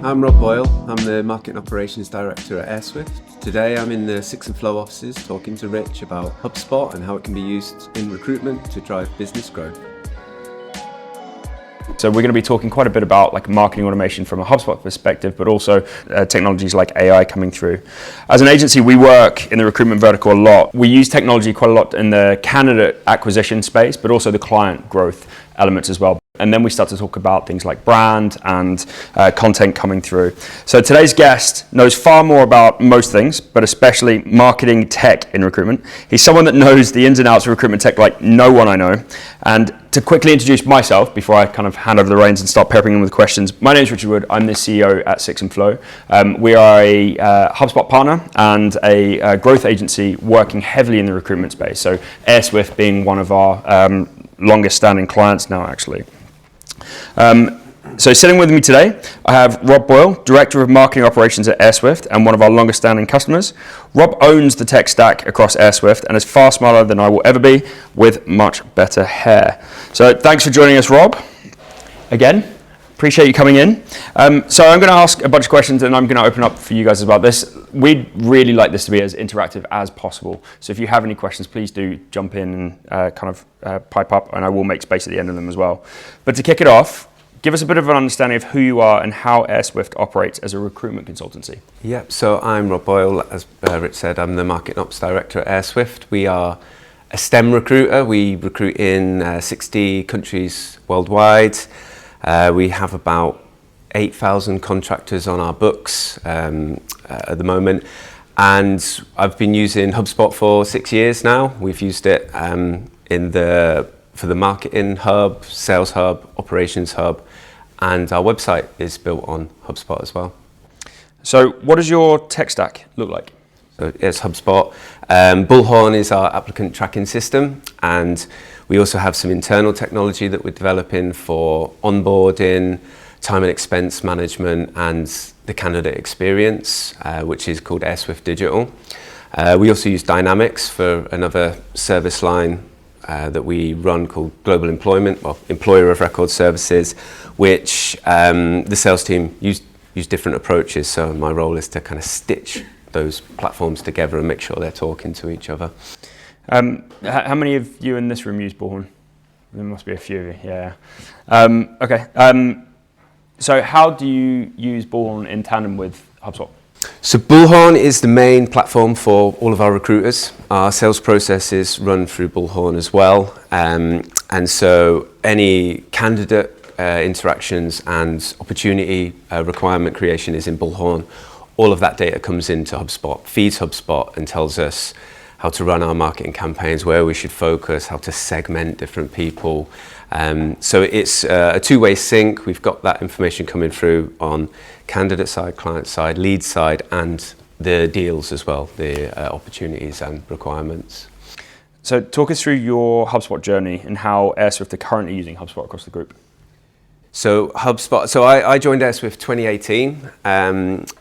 I'm Rob Boyle. I'm the Marketing Operations Director at Airswift. Today I'm in the Six and Flow offices talking to Rich about HubSpot and how it can be used in recruitment to drive business growth. So we're going to be talking quite a bit about like marketing automation from a HubSpot perspective, but also technologies like AI coming through. As an agency, we work in the recruitment vertical a lot. We use technology quite a lot in the candidate acquisition space, but also the client growth elements as well. And then we start to talk about things like brand and content coming through. So today's guest knows far more about most things, but especially marketing tech in recruitment. He's someone that knows the ins and outs of recruitment tech like no one I know. And to quickly introduce myself before I kind of hand over the reins and start peppering him with questions, my name is Richard Wood. I'm the CEO at Six and Flow. We are a HubSpot partner and a growth agency working heavily in the recruitment space. So Airswift being one of our longest standing clients now, actually. So sitting with me today, I have Rob Boyle, Director of Marketing Operations at Airswift and one of our longest standing customers. Rob owns the tech stack across Airswift and is far smarter than I will ever be with much better hair. So thanks for joining us, Rob. Again, appreciate you coming in. So I'm going to ask a bunch of questions and I'm going to open up for you guys about this. We'd really like this to be as interactive as possible. So if you have any questions, please do jump in and pipe up, and I will make space at the end of them as well. But to kick it off, give us a bit of an understanding of who you are and how Airswift operates as a recruitment consultancy. Yep, so I'm Rob Boyle. As Rich said, I'm the Marketing Ops Director at Airswift. We are a STEM recruiter. We recruit in 60 countries worldwide. We have about 8,000 contractors on our books at the moment, and I've been using HubSpot for 6 years now. We've used it for the marketing hub, sales hub, operations hub, and our website is built on HubSpot as well. So what does your tech stack look like? So it's HubSpot. Bullhorn is our applicant tracking system, and we also have some internal technology that we're developing for onboarding, time and expense management, and the candidate experience, which is called Airswift Digital. We also use Dynamics for another service line that we run called Global Employment, or Employer of Record Services, which the sales team use different approaches. So my role is to kind of stitch those platforms together and make sure they're talking to each other. How many of you in this room use Bullhorn? There must be a few of you, yeah. Okay. So how do you use Bullhorn in tandem with HubSpot? So Bullhorn is the main platform for all of our recruiters. Our sales processes run through Bullhorn as well. And so any candidate interactions and opportunity requirement creation is in Bullhorn. All of that data comes into HubSpot, feeds HubSpot, and tells us how to run our marketing campaigns, where we should focus, how to segment different people. So it's a two-way sync. We've got that information coming through on candidate side, client side, lead side, and the deals as well, the opportunities and requirements. So talk us through your HubSpot journey and how Airswift are currently using HubSpot across the group. So HubSpot, I joined Airswift 2018,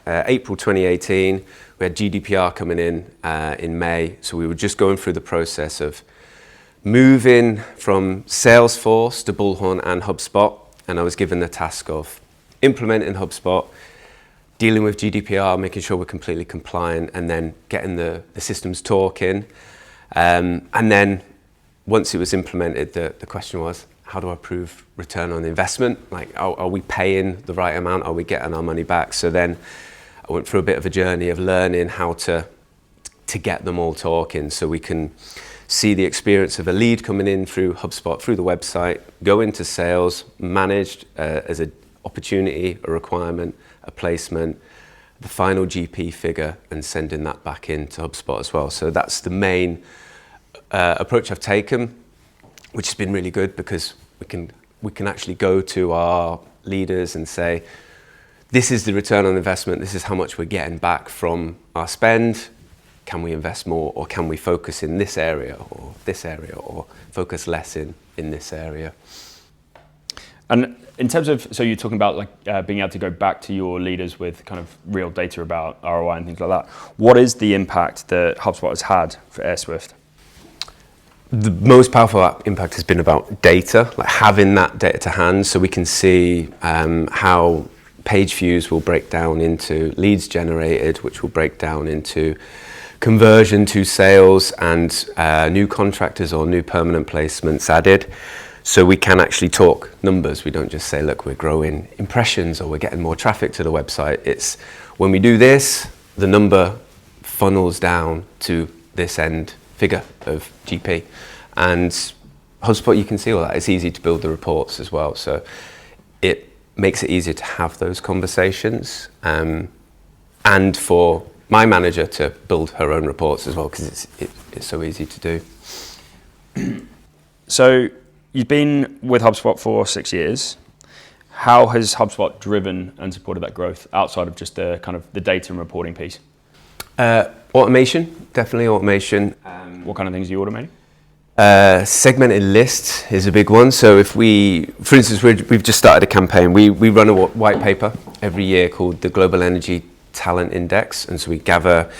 April 2018. We had GDPR coming in May, so we were just going through the process of moving from Salesforce to Bullhorn and HubSpot, and I was given the task of implementing HubSpot, dealing with GDPR, making sure we're completely compliant, and then getting the systems talking. And then once it was implemented, the question was, how do I prove return on investment? Like, are we paying the right amount? Are we getting our money back? So then I went through a bit of a journey of learning how to get them all talking, so we can see the experience of a lead coming in through HubSpot, through the website, go into sales, managed as an opportunity, a requirement, a placement, the final GP figure, and sending that back into HubSpot as well. So that's the main approach I've taken, which has been really good because we can actually go to our leaders and say, this is the return on investment, this is how much we're getting back from our spend. Can we invest more, or can we focus in this area or focus less in this area? And in terms of, so you're talking about like being able to go back to your leaders with kind of real data about ROI and things like that. What is the impact that HubSpot has had for Airswift? The most powerful impact has been about data, like having that data to hand, so we can see how page views will break down into leads generated, which will break down into conversion to sales and new contractors or new permanent placements added. So we can actually talk numbers. We don't just say, look, we're growing impressions or we're getting more traffic to the website. It's when we do this, the number funnels down to this end figure of GP. And HubSpot, you can see all that. It's easy to build the reports as well. So it makes it easier to have those conversations. And for my manager to build her own reports as well, because it's so easy to do. So you've been with HubSpot for 6 years. How has HubSpot driven and supported that growth outside of just the kind of the data and reporting piece? Automation, definitely automation. What kind of things are you automating? Segmented lists is a big one. So if for instance, we've just started a campaign. We run a white paper every year called the Global Energy Talent Index. And so we gather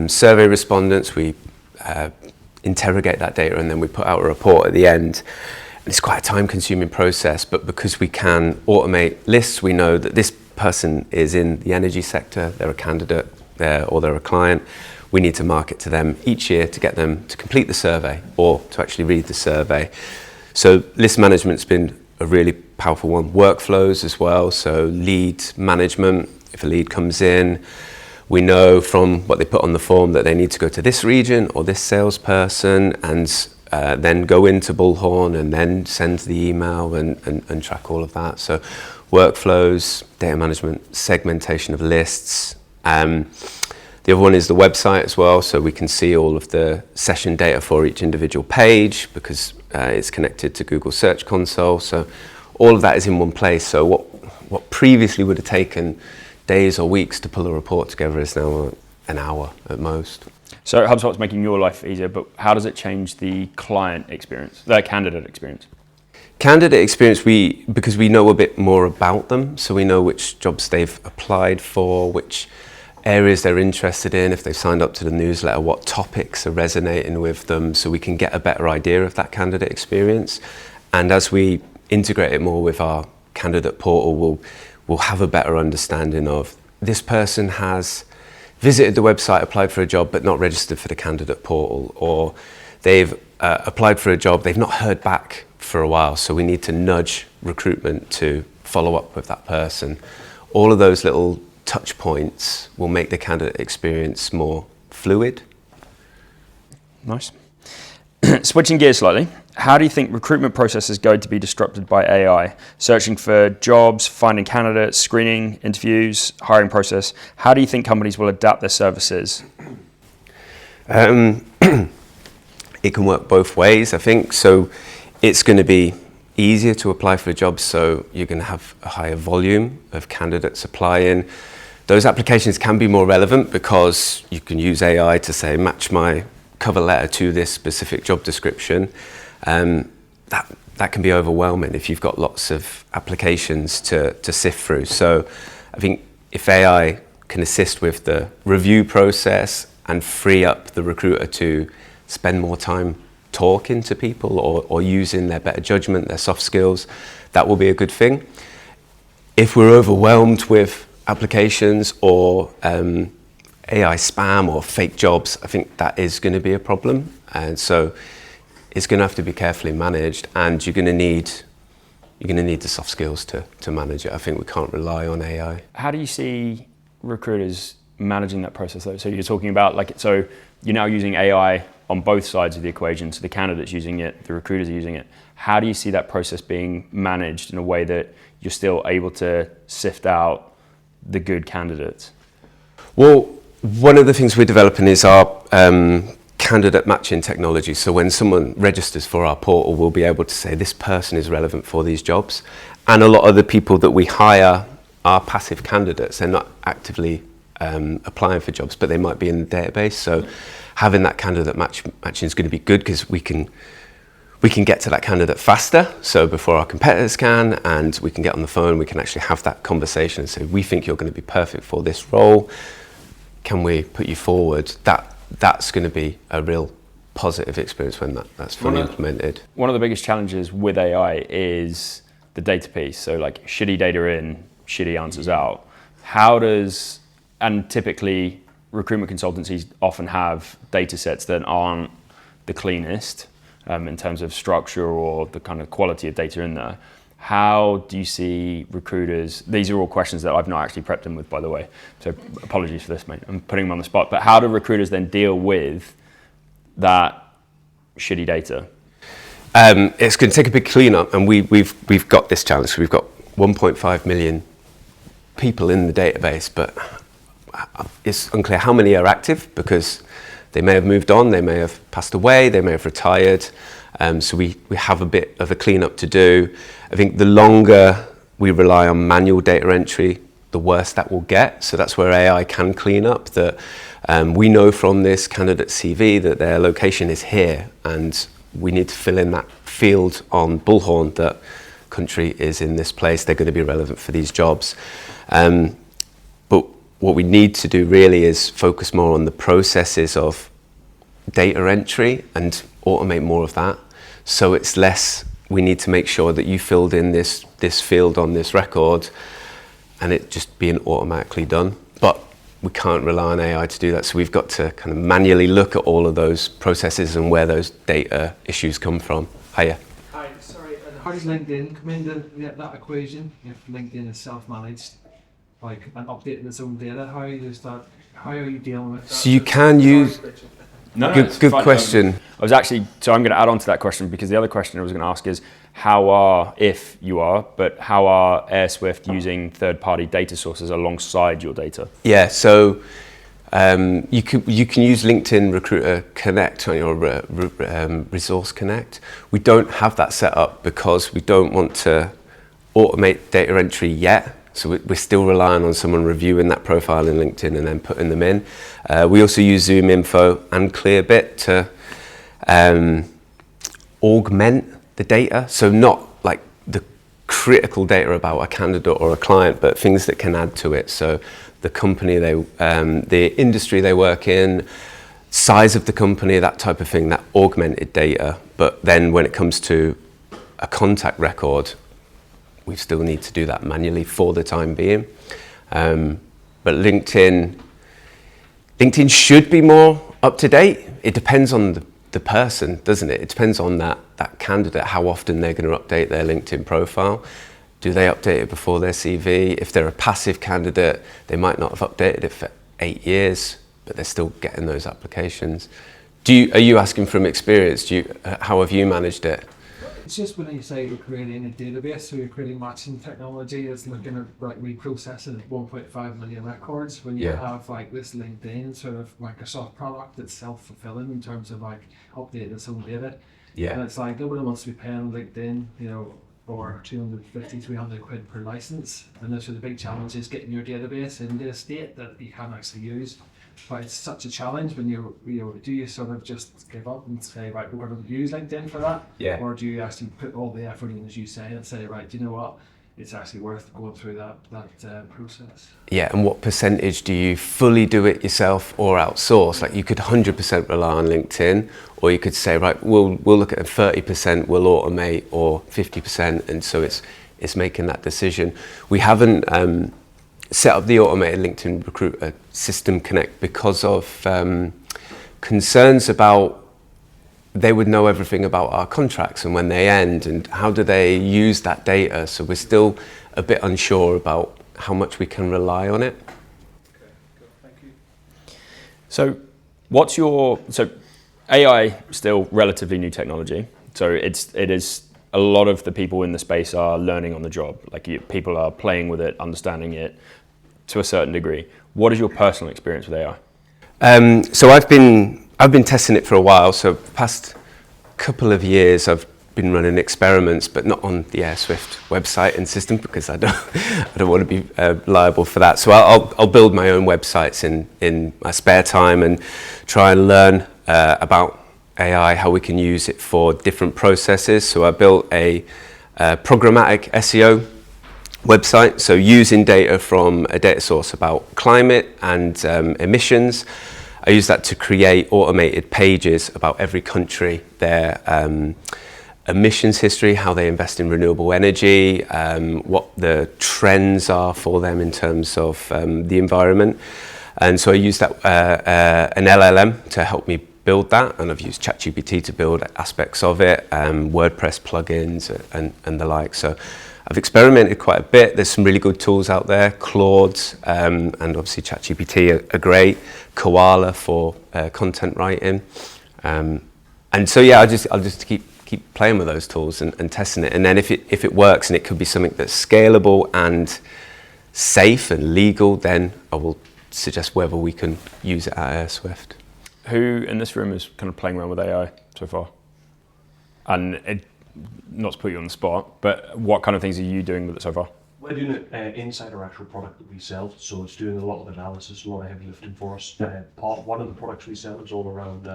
survey respondents, we interrogate that data, and then we put out a report at the end. It's quite a time-consuming process, but because we can automate lists, we know that this person is in the energy sector, they're a candidate, or they're a client. We need to market to them each year to get them to complete the survey or to actually read the survey. So list management's been a really powerful one. Workflows as well, so lead management. If a lead comes in, we know from what they put on the form that they need to go to this region or this salesperson, and then go into Bullhorn and then send the email and track all of that. So workflows, data management, segmentation of lists. The other one is the website as well, so we can see all of the session data for each individual page because it's connected to Google Search Console. So all of that is in one place. So what previously would have taken days or weeks to pull a report together is now an hour at most. So HubSpot's making your life easier, but how does it change the client experience, the candidate experience? Candidate experience, because we know a bit more about them, so we know which jobs they've applied for, which areas they're interested in, if they've signed up to the newsletter, what topics are resonating with them, so we can get a better idea of that candidate experience. And as we integrate it more with our candidate portal, we'll have a better understanding of this person has visited the website, applied for a job, but not registered for the candidate portal, or they've applied for a job, they've not heard back for a while, so we need to nudge recruitment to follow up with that person. All of those little touch points will make the candidate experience more fluid. Nice. Switching gears slightly, how do you think recruitment process is going to be disrupted by AI? Searching for jobs, finding candidates, screening, interviews, hiring process. How do you think companies will adapt their services? It can work both ways, I think. So it's going to be easier to apply for jobs, so you're going to have a higher volume of candidates applying. Those applications can be more relevant because you can use AI to say, match my cover letter to this specific job description. That can be overwhelming if you've got lots of applications to sift through. So I think if AI can assist with the review process and free up the recruiter to spend more time talking to people or using their better judgment, their soft skills, that will be a good thing. If we're overwhelmed with applications or AI spam or fake jobs, I think that is going to be a problem. And so it's going to have to be carefully managed, and you're going to need the soft skills to manage it. I think we can't rely on AI. How do you see recruiters managing that process though? So you're talking about so you're now using AI on both sides of the equation. So the candidate's using it, the recruiters are using it. How do you see that process being managed in a way that you're still able to sift out the good candidates? Well, one of the things we're developing is our candidate matching technology. So when someone registers for our portal, we'll be able to say this person is relevant for these jobs. And a lot of the people that we hire are passive candidates. They're not actively applying for jobs, but they might be in the database. So having that candidate matching is going to be good because we can get to that candidate faster, so before our competitors can, and we can get on the phone, we can actually have that conversation and say, we think you're going to be perfect for this role. Can we put you forward? That's going to be a real positive experience when that's fully implemented. One of the biggest challenges with AI is the data piece. So like shitty data in, shitty answers out. And typically recruitment consultancies often have data sets that aren't the cleanest in terms of structure or the kind of quality of data in there. How do you see recruiters, these are all questions that I've not actually prepped them with, by the way, so apologies for this, mate, I'm putting them on the spot, but how do recruiters then deal with that shitty data? It's going to take a big cleanup, and we've got this challenge. We've got 1.5 million people in the database, but it's unclear how many are active because they may have moved on, they may have passed away, they may have retired. So we have a bit of a cleanup to do. I think the longer we rely on manual data entry, the worse that will get. So that's where AI can clean up. That we know from this candidate CV that their location is here, and we need to fill in that field on Bullhorn that country is in this place. They're going to be relevant for these jobs. But what we need to do really is focus more on the processes of data entry and automate more of that. So it's less, we need to make sure that you filled in this field on this record and it just being automatically done. But we can't rely on AI to do that. So we've got to kind of manually look at all of those processes and where those data issues come from. Hiya. Hi, sorry, and how does LinkedIn come into that equation? If LinkedIn is self-managed, like, and updating its own data, how are you dealing with that? So you can use... Good question. I'm going to add on to that question, because the other question I was going to ask is how are Airswift using third-party data sources alongside your data? Yeah, so you can use LinkedIn Recruiter Connect on your Resource Connect. We don't have that set up because we don't want to automate data entry yet. So we're still relying on someone reviewing that profile in LinkedIn and then putting them in. We also use Zoom Info and Clearbit to augment the data. So not like the critical data about a candidate or a client, but things that can add to it. So the company, the industry they work in, size of the company, that type of thing, that augmented data. But then when it comes to a contact record, we still need to do that manually for the time being. But LinkedIn should be more up to date. It depends on the person, doesn't it? It depends on that candidate, how often they're going to update their LinkedIn profile. Do they update it before their CV? If they're a passive candidate, they might not have updated it for 8 years, but they're still getting those applications. Are you asking from experience? How have you managed it? It's just when you say you're creating a database, so you're creating matching technology, it's looking at like reprocessing 1.5 million records when you have like this LinkedIn sort of Microsoft product that's self-fulfilling in terms of like updating its own data. Yeah. And it's like nobody wants to be paying LinkedIn, for 250, 300 quid per license. And that's the big challenge is getting your database into a state that you can actually use. But it's such a challenge when do you sort of just give up and say, right, we're going to use LinkedIn for that? Yeah. Or do you actually put all the effort in, as you say, and say, right, do you know what? It's actually worth going through that process. Yeah, and what percentage do you fully do it yourself or outsource? Like you could 100% rely on LinkedIn, or you could say, right, we'll look at 30%, we'll automate, or 50%, and so it's making that decision. We haven't set up the automated LinkedIn Recruiter System Connect because of concerns about they would know everything about our contracts and when they end and how do they use that data. So we're still a bit unsure about how much we can rely on it. Okay, cool. Thank you. So AI still relatively new technology. So it is a lot of the people in the space are learning on the job. Like people are playing with it, understanding it to a certain degree. What is your personal experience with AI? So I've been testing it for a while. So past couple of years I've been running experiments, but not on the Airswift website and system because I don't want to be liable for that. So I'll build my own websites in my spare time and try and learn about AI, how we can use it for different processes. So I built a programmatic SEO website, so using data from a data source about climate and emissions. I use that to create automated pages about every country, their emissions history, how they invest in renewable energy, what the trends are for them in terms of the environment. And so I used that an LLM to help me build that, and I've used ChatGPT to build aspects of it, WordPress plugins and the like. So I've experimented quite a bit. There's some really good tools out there, Claude, and obviously ChatGPT are great, Koala for content writing. And so yeah, I'll just keep playing with those tools and testing it. And then if it works and it could be something that's scalable and safe and legal, then I will suggest whether we can use it at Airswift. Who in this room is kind of playing around with AI so far? And not to put you on the spot, but what kind of things are you doing with it so far? We're doing it inside our actual product that we sell, so it's doing a lot of analysis, a lot of heavy lifting for us. One of the products we sell is all around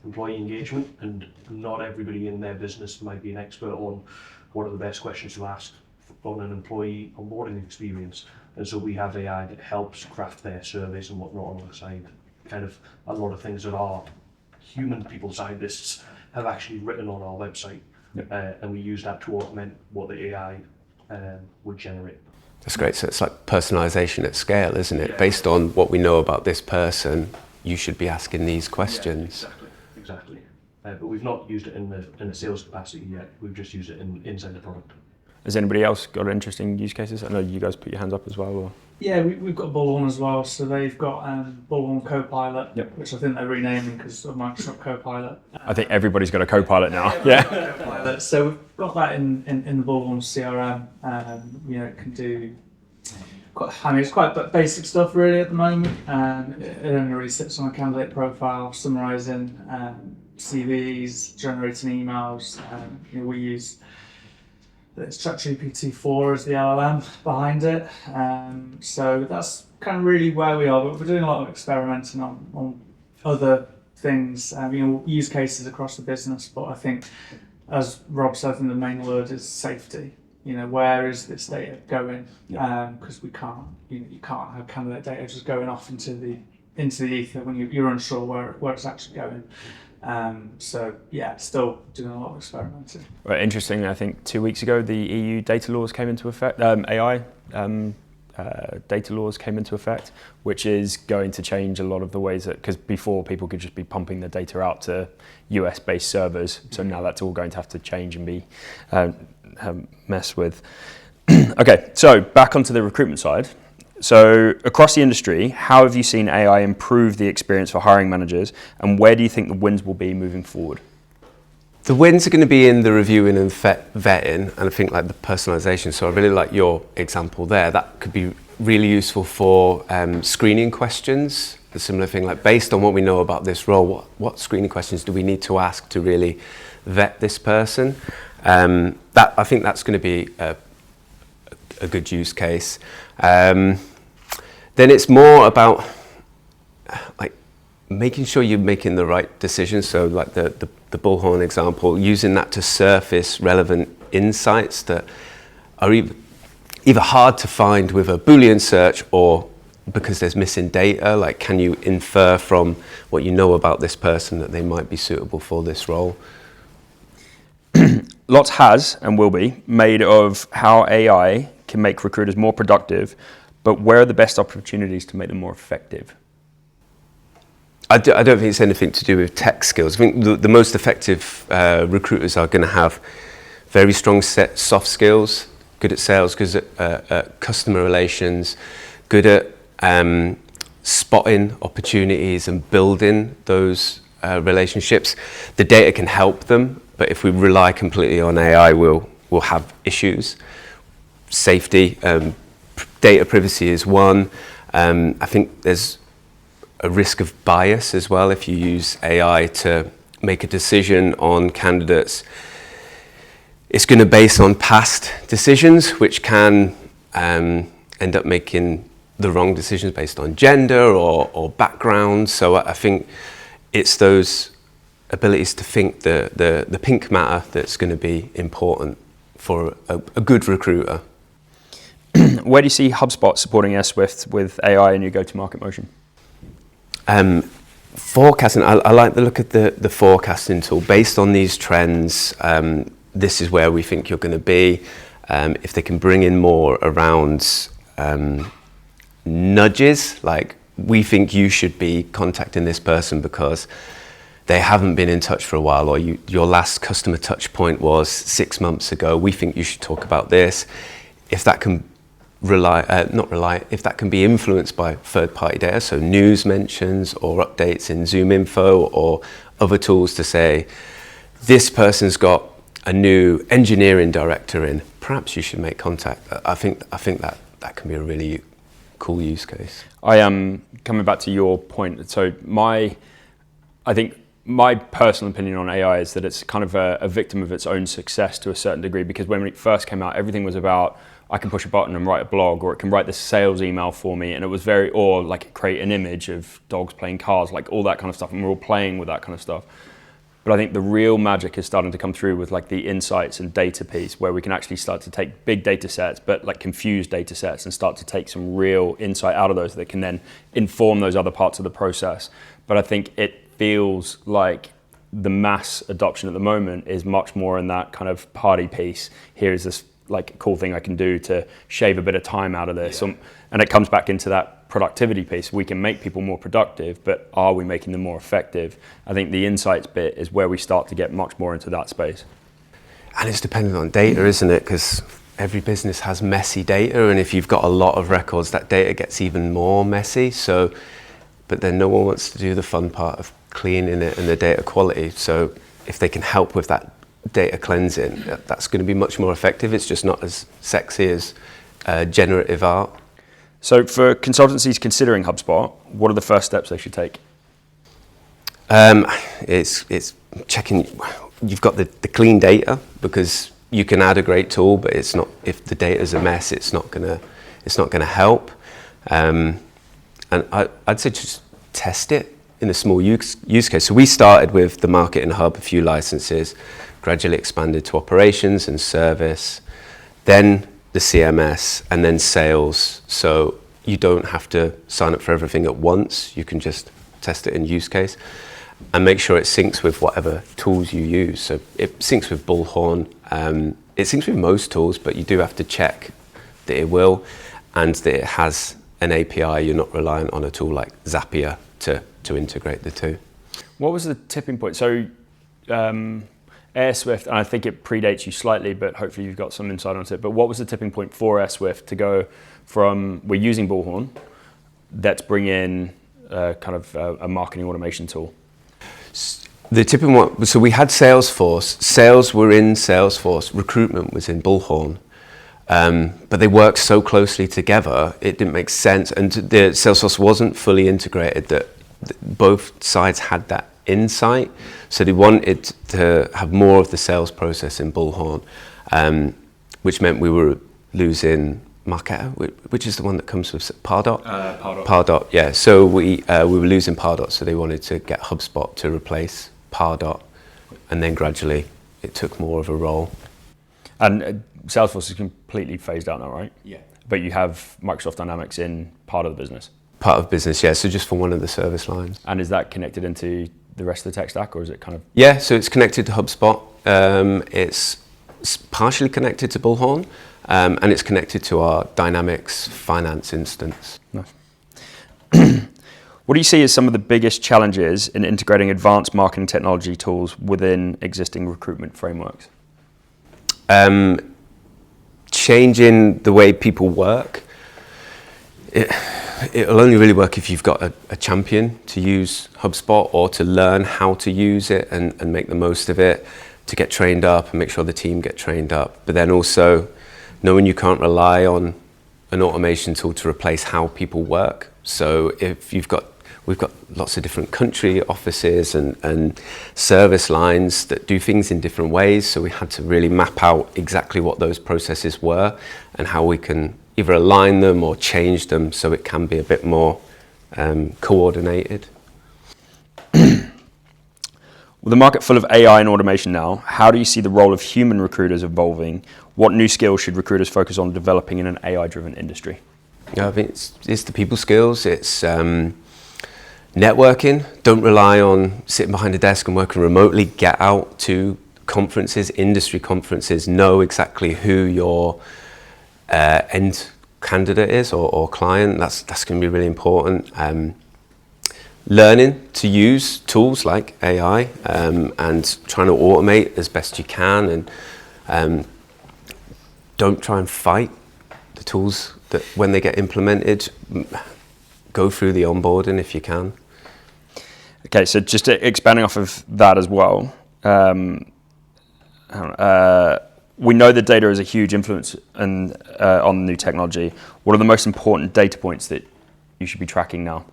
employee engagement, and not everybody in their business might be an expert on what are the best questions to ask on an employee onboarding experience. And so we have AI that helps craft their surveys and whatnot on the side. Kind of a lot of things that our human people scientists have actually written on our website. Yep. And we use that to augment what the AI would generate. That's great. So it's like personalization at scale, isn't it? Yeah. Based on what we know about this person, you should be asking these questions. Yeah, exactly. But we've not used it in a sales capacity yet. We've just used it inside the product. Has anybody else got interesting use cases? I know you guys put your hands up as well. Or? Yeah, we've got Bullhorn as well. So they've got Bullhorn Copilot, yep. which I think they're renaming because of Microsoft Copilot. I think everybody's got a Copilot now. Yeah. Copilot. So we've got that in the Bullhorn CRM. It can do it's quite basic stuff really at the moment. It only really sits on a candidate profile, summarising CVs, generating emails. We use it's ChatGPT 4 as the LLM behind it. So that's kind of really where we are, but we're doing a lot of experimenting on other things, use cases across the business. But I think, as Rob said, the main word is safety. Where is this data going? Because we can't, you can't have candidate data just going off into the ether when you're unsure where it's actually going. Still doing a lot of experimenting. Right, interestingly, I think 2 weeks ago the EU data laws came into effect. AI data laws came into effect, which is going to change a lot of the ways that, because before people could just be pumping the data out to US-based servers, so now that's all going to have to change and be messed with. Okay, so back onto the recruitment side. So across the industry, how have you seen AI improve the experience for hiring managers, and where do you think the wins will be moving forward? The wins are going to be in the reviewing and vetting, and I think like the personalisation. So I really like your example there. That could be really useful for screening questions. A similar thing, like based on what we know about this role, what screening questions do we need to ask to really vet this person? I think that's going to be a good use case. Then it's more about like making sure you're making the right decisions. So like the Bullhorn example, using that to surface relevant insights that are either hard to find with a Boolean search or because there's missing data. Like, can you infer from what you know about this person that they might be suitable for this role? Lots has and will be made of how AI can make recruiters more productive, but where are the best opportunities to make them more effective? I don't think it's anything to do with tech skills. I think the most effective recruiters are going to have very strong soft skills, good at sales, good at customer relations, good at spotting opportunities and building those relationships. The data can help them, but if we rely completely on AI, we'll have issues. Safety, data privacy is one. I think there's a risk of bias as well if you use AI to make a decision on candidates. It's going to base on past decisions, which can end up making the wrong decisions based on gender or background. So I think it's those abilities to think the pink matter that's going to be important for a good recruiter. Where do you see HubSpot supporting Airswift with AI in your go-to-market motion? Forecasting, I like the look at the forecasting tool. Based on these trends, this is where we think you're going to be. If they can bring in more around nudges, like we think you should be contacting this person because they haven't been in touch for a while, or your last customer touch point was 6 months ago. We think you should talk about this. If that can if that can be influenced by third-party data, so news mentions or updates in Zoom Info or other tools to say, this person's got a new engineering director in, perhaps you should make contact. I think that can be a really cool use case. I am coming back to your point. So I think my personal opinion on AI is that it's kind of a victim of its own success to a certain degree, because when it first came out, everything was about, I can push a button and write a blog, or it can write this sales email for me, and it was or like create an image of dogs playing cars, like all that kind of stuff, and we're all playing with that kind of stuff. But I think the real magic is starting to come through with like the insights and data piece, where we can actually start to take big data sets, but like confused data sets, and start to take some real insight out of those that can then inform those other parts of the process. But I think it feels like the mass adoption at the moment is much more in that kind of party piece. Here is this like cool thing I can do to shave a bit of time out of this. Yeah. And it comes back into that productivity piece. We can make people more productive, but are we making them more effective? I think the insights bit is where we start to get much more into that space. And it's dependent on data, isn't it? Because every business has messy data, and if you've got a lot of records, that data gets even more messy. So, but then no one wants to do the fun part of cleaning it and the data quality. So if they can help with that data cleansing, that's going to be much more effective. It's just not as sexy as generative art. So for consultancies considering HubSpot, what are the first steps they should take? It's checking you've got the clean data, because you can add a great tool, but it's not, if the data's a mess, it's not gonna help. And I'd say just test it in a small use case. So we started with the Marketing Hub, a few licenses, gradually expanded to operations and service, then the CMS, and then sales. So you don't have to sign up for everything at once. You can just test it in use case and make sure it syncs with whatever tools you use. So it syncs with Bullhorn. It syncs with most tools, but you do have to check that it will, and that it has an API. You're not reliant on a tool like Zapier to integrate the two. What was the tipping point? So Airswift, and I think it predates you slightly, but hopefully you've got some insight onto it. But what was the tipping point for Airswift to go from, we're using Bullhorn, let's bring in kind of a marketing automation tool? The tipping point, so we had Salesforce. Sales were in Salesforce. Recruitment was in Bullhorn. But they worked so closely together, it didn't make sense. And the Salesforce wasn't fully integrated, that both sides had that insight. So they wanted to have more of the sales process in Bullhorn, which meant we were losing Marketo, which is the one that comes with Pardot. Pardot, yeah. So we were losing Pardot, so they wanted to get HubSpot to replace Pardot, and then gradually it took more of a role. And Salesforce is completely phased out now, right? Yeah. But you have Microsoft Dynamics in part of the business? Part of business, yeah. So just for one of the service lines. And is that connected into the rest of the tech stack, or is it kind of? Yeah, so it's connected to HubSpot. It's partially connected to Bullhorn, and it's connected to our Dynamics finance instance. Nice. What do you see as some of the biggest challenges in integrating advanced marketing technology tools within existing recruitment frameworks? Changing the way people work. It'll only really work if you've got a champion to use HubSpot, or to learn how to use it and make the most of it, to get trained up and make sure the team get trained up. But then also knowing you can't rely on an automation tool to replace how people work. So if we've got lots of different country offices and service lines that do things in different ways. So we had to really map out exactly what those processes were and how we can either align them or change them so it can be a bit more coordinated. With the market full of AI and automation now, how do you see the role of human recruiters evolving? What new skills should recruiters focus on developing in an AI-driven industry? I think it's the people skills. It's networking. Don't rely on sitting behind a desk and working remotely. Get out to conferences, industry conferences, know exactly who your end candidate is or client. That's going to be really important. Learning to use tools like AI and trying to automate as best you can, and don't try and fight the tools that when they get implemented. Go through the onboarding if you can. Okay, so just expanding off of that as well, we know that data is a huge influence on new technology. What are the most important data points that you should be tracking now?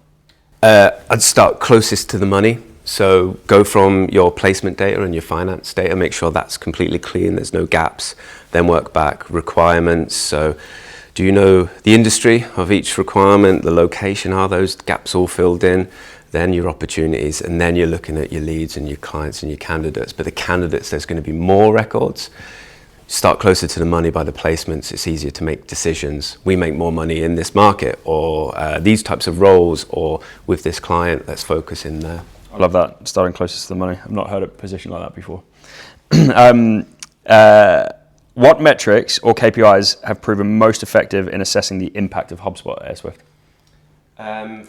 I'd start closest to the money. So go from your placement data and your finance data, make sure that's completely clean, there's no gaps. Then work back requirements. So do you know the industry of each requirement, the location, are those gaps all filled in? Then your opportunities, and then you're looking at your leads and your clients and your candidates. But the candidates, there's going to be more records. Start closer to the money by the placements, it's easier to make decisions. We make more money in this market, or these types of roles, or with this client, let's focus in there. I love that, starting closest to the money. I've not heard it positioned like that before. What metrics or KPIs have proven most effective in assessing the impact of HubSpot at Airswift?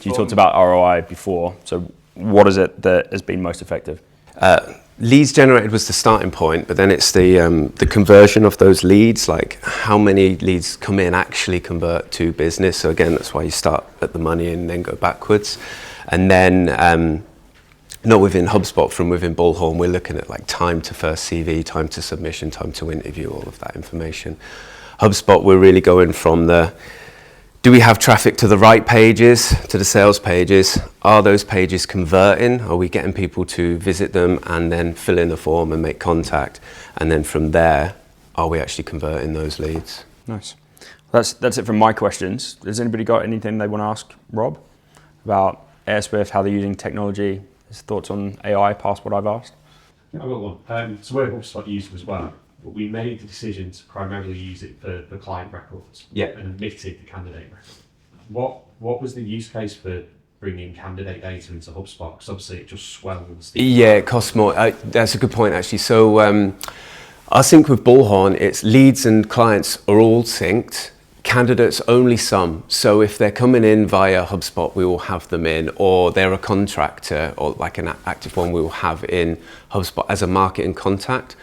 You talked about ROI before, so what is it that has been most effective? Leads generated was the starting point, but then it's the conversion of those leads, like how many leads come in actually convert to business. So again, that's why you start at the money and then go backwards. And then not within HubSpot, from within Bullhorn, we're looking at like time to first CV, time to submission, time to interview, all of that information. HubSpot, we're really going from do we have traffic to the right pages, to the sales pages? Are those pages converting? Are we getting people to visit them and then fill in a form and make contact? And then from there, are we actually converting those leads? Nice. That's it from my questions. Has anybody got anything they want to ask Rob about Airswift, how they're using technology, his thoughts on AI past what I've asked? Yeah, I've got one. So we're HubSpot users as well, but we made the decision to primarily use it for the client records and omitted the candidate record. What was the use case for bringing candidate data into HubSpot? Because obviously it just swells. Yeah, it costs more. That's a good point, actually. So our sync with Bullhorn, it's leads and clients are all synced. Candidates only some. So if they're coming in via HubSpot, we will have them in, or they're a contractor or like an active one, we will have in HubSpot as a marketing contact.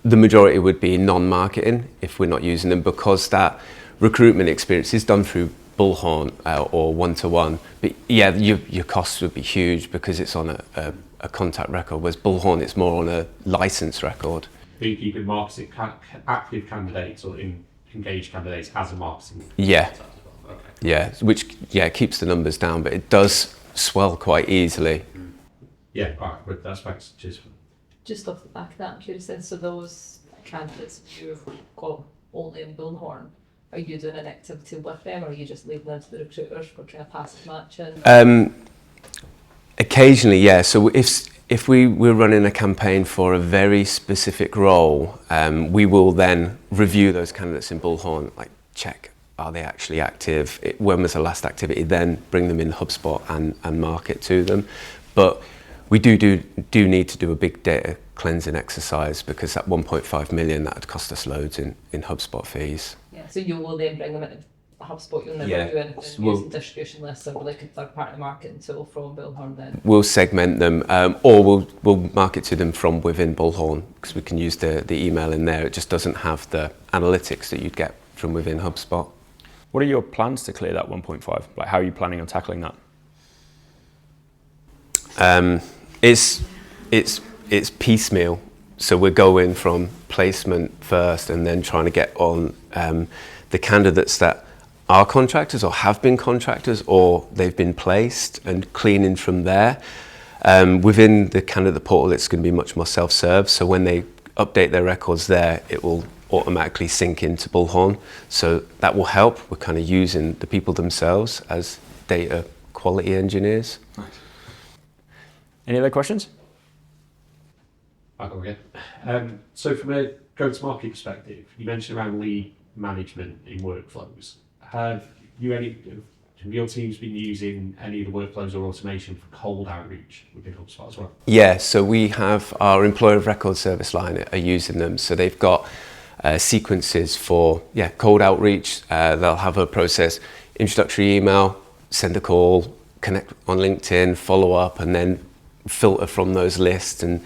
The majority would be non-marketing if we're not using them, because that recruitment experience is done through Bullhorn or one-to-one. But yeah, your costs would be huge because it's on a contact record, whereas Bullhorn, it's more on a license record. You could market active candidates or engaged candidates as a marketing. Yeah. Okay. Yeah, which keeps the numbers down, but it does swell quite easily. Yeah, all right, but that's thanks. Cheers. Just off the back of that, I'm curious then, so those candidates you've got only in Bullhorn, are you doing an activity with them, or are you just leaving them to the recruiters for trying to passive match in? Occasionally, yeah. So if we were running a campaign for a very specific role, we will then review those candidates in Bullhorn, like check, are they actually active? When was the last activity? Then bring them in HubSpot and market to them. But we do need to do a big data cleansing exercise, because that 1.5 million, that would cost us loads in HubSpot fees. Yeah, so you will then bring them into HubSpot, you'll never do anything using distribution lists or like a third party marketing tool from Bullhorn then? We'll segment them, or we'll market to them from within Bullhorn, because we can use the email in there. It just doesn't have the analytics that you'd get from within HubSpot. What are your plans to clear that 1.5? Like, how are you planning on tackling that? It's piecemeal. So we're going from placement first and then trying to get on the candidates that are contractors or have been contractors or they've been placed, and cleaning from there. Within the candidate portal, it's going to be much more self-serve. So when they update their records there, it will automatically sync into Bullhorn. So that will help. We're kind of using the people themselves as data quality engineers. Nice. Any other questions? I'll go again. So from a go-to-market perspective, you mentioned around lead management in workflows. Have you Have your team's been using any of the workflows or automation for cold outreach within HubSpot as well? Yeah, so we have our employer of record service line are using them. So they've got sequences for cold outreach. They'll have a process, introductory email, send a call, connect on LinkedIn, follow up, and then filter from those lists and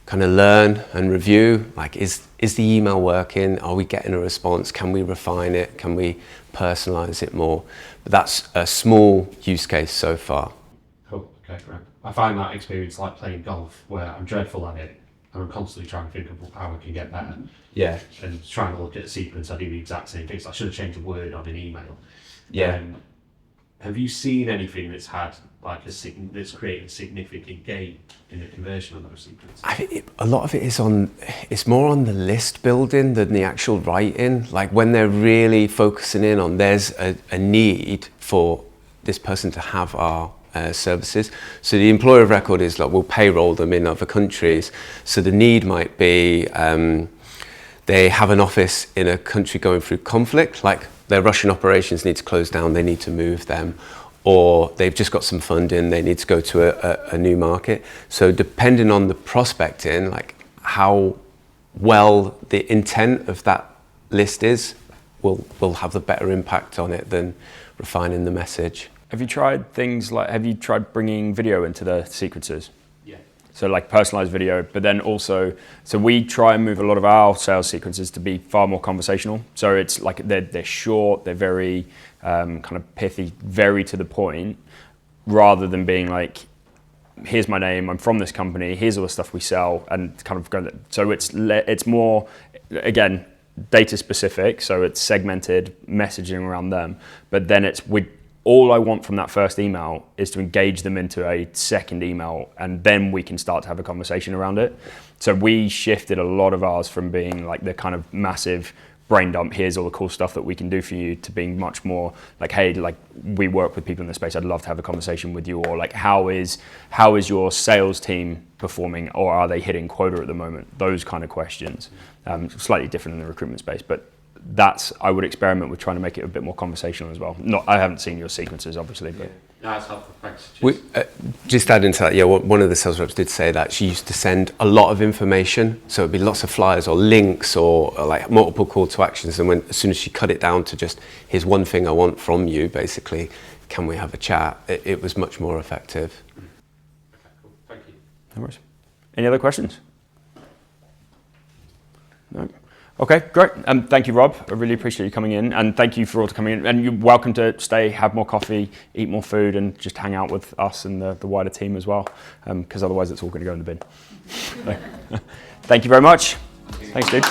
kind of learn and review. Like, is the email working? Are we getting a response? Can we refine it? Can we personalize it more? But that's a small use case so far. Cool, okay, great. I find that experience like playing golf, where I'm dreadful at it, and I'm constantly trying to think of how I can get better. Yeah. And trying to look at a sequence, I do the exact same things. I should have changed a word on an email. Yeah. Have you seen anything that's had like that's created a significant gain in the conversion of those sequences? A lot of it is it's more on the list building than the actual writing. Like when they're really focusing in on there's a need for this person to have our services. So the employer of record is like, we'll payroll them in other countries. So the need might be they have an office in a country going through conflict, like their Russian operations need to close down, they need to move them, or they've just got some funding, they need to go to a new market. So depending on the prospecting, like how well the intent of that list is, will have the better impact on it than refining the message. Have you tried bringing video into the sequences? Yeah. So like personalized video, but then also, so we try and move a lot of our sales sequences to be far more conversational. So it's like they're short, they're very kind of pithy, very to the point, rather than being like, here's my name, I'm from this company, here's all the stuff we sell, and kind of go. So it's more, again, data specific, so it's segmented messaging around them, but then all I want from that first email is to engage them into a second email, and then we can start to have a conversation around it. So we shifted a lot of ours from being like the kind of massive brain dump, here's all the cool stuff that we can do for you, to being much more like, hey, like we work with people in this space, I'd love to have a conversation with you, or like how is your sales team performing, or are they hitting quota at the moment? Those kind of questions. Slightly different in the recruitment space, but I would experiment with trying to make it a bit more conversational as well. I haven't seen your sequences, obviously, but That's helpful. Thanks. Just adding to that, one of the sales reps did say that she used to send a lot of information, so it'd be lots of flyers or links or like multiple call to actions, and as soon as she cut it down to just, here's one thing I want from you, basically, can we have a chat? It was much more effective. Okay, cool. Thank you. no worries. Any other questions? No. Okay, great. Thank you, Rob. I really appreciate you coming in, and thank you for all coming in. And you're welcome to stay, have more coffee, eat more food, and just hang out with us and the wider team as well, because otherwise it's all going to go in the bin. Thank you very much. Thanks, dude.